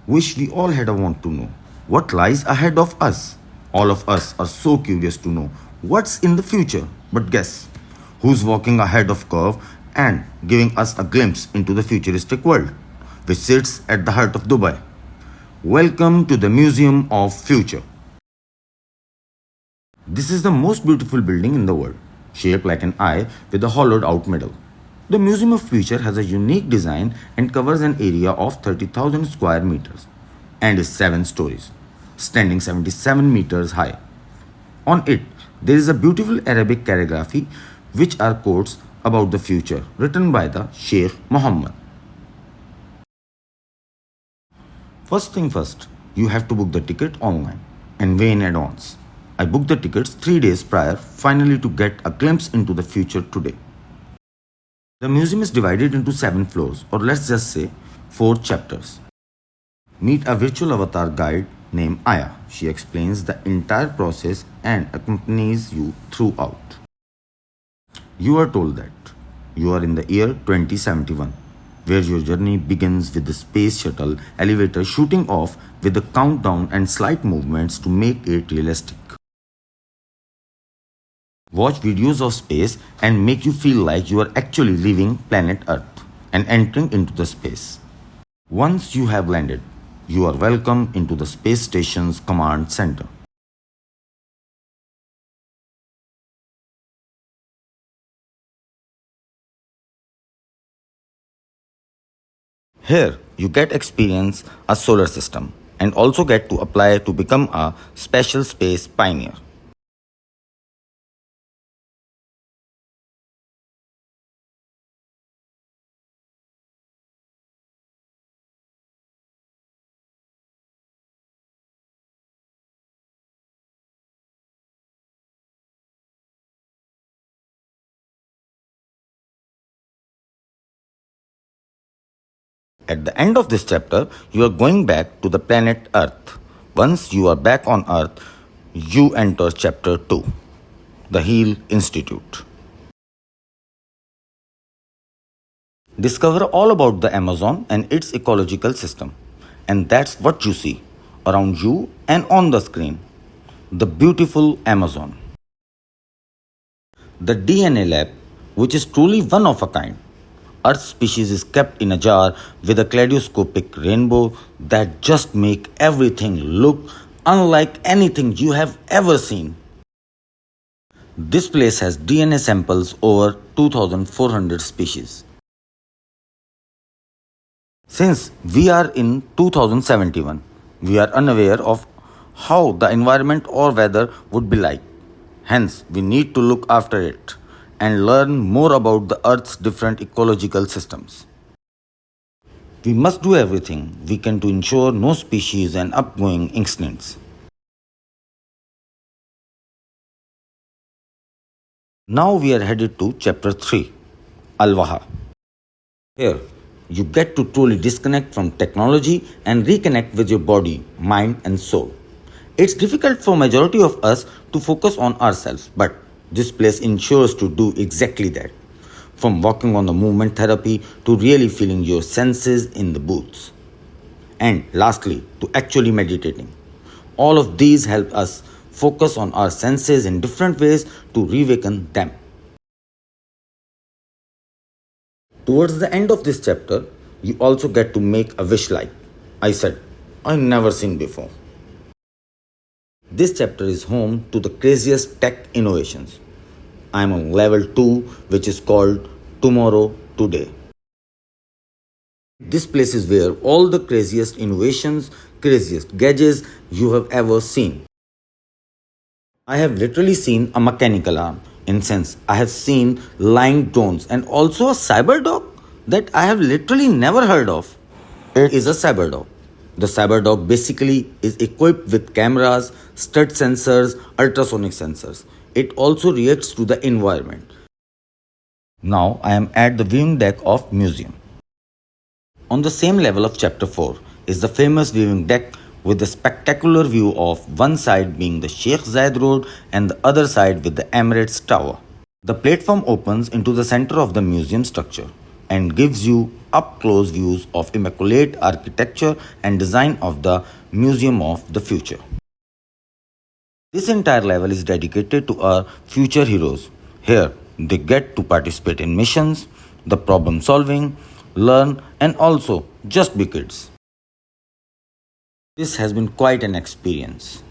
Wish we all had a want to know what lies ahead of us. All of us are so curious to know what's in the future. But guess who's walking ahead of curve and giving us a glimpse into the futuristic world, which sits at the heart of Dubai. Welcome to the Museum of Future. This is the most beautiful building in the world, shaped like an eye with a hollowed out middle. The Museum of Future has a unique design and covers an area of 30,000 square meters and is 7 stories, standing 77 meters high. On it, there is a beautiful Arabic calligraphy which are quotes about the future written by the Sheikh Muhammad. First thing first, you have to book the ticket online and way in advance. I booked the tickets 3 days prior finally to get a glimpse into the future today. The museum is divided into 7 floors, or let's just say 4 chapters. Meet a virtual avatar guide named Aya. She explains the entire process and accompanies you throughout. You are told that you are in the year 2071, where your journey begins with the space shuttle elevator shooting off with the countdown and slight movements to make it realistic. Watch videos of space and make you feel like you are actually leaving planet Earth and entering into the space. Once you have landed, you are welcomed into the space station's command center. Here, you get experience a solar system and also get to apply to become a special space pioneer. At the end of this chapter, you are going back to the planet Earth. Once you are back on Earth, you enter chapter 2, the Heal Institute. Discover all about the Amazon and its ecological system. And that's what you see around you and on the screen. The beautiful Amazon. The DNA lab, which is truly one of a kind. Earth species is kept in a jar with a kaleidoscopic rainbow that just make everything look unlike anything you have ever seen. This place has DNA samples over 2400 species. Since we are in 2071, we are unaware of how the environment or weather would be like. Hence, we need to look after it and learn more about the Earth's different ecological systems. We must do everything we can to ensure no species and upgoing extincts. Now we are headed to chapter 3, Al-Waha. Here, you get to truly disconnect from technology and reconnect with your body, mind and soul. It's difficult for majority of us to focus on ourselves, but this place ensures to do exactly that. From walking on the movement therapy to really feeling your senses in the booths. And lastly, to actually meditating. All of these help us focus on our senses in different ways to reawaken them. Towards the end of this chapter, you also get to make a wish like I said, I never seen before. This chapter is home to the craziest tech innovations. I am on level 2, which is called Tomorrow Today. This place is where all the craziest innovations, craziest gadgets you have ever seen. I have literally seen a mechanical arm. In sense, I have seen flying drones and also a cyber dog that I have literally never heard of. It is a cyber dog. The cyber dog basically is equipped with cameras, stud sensors, ultrasonic sensors. It also reacts to the environment. Now I am at the viewing deck of museum. On the same level of chapter 4 is the famous viewing deck with the spectacular view of one side being the Sheikh Zayed Road and the other side with the Emirates Tower. The platform opens into the center of the museum structure and gives you up close views of immaculate architecture and design of the Museum of the Future. This entire level is dedicated to our future heroes. Here, they get to participate in missions, the problem solving, learn, and also just be kids. This has been quite an experience.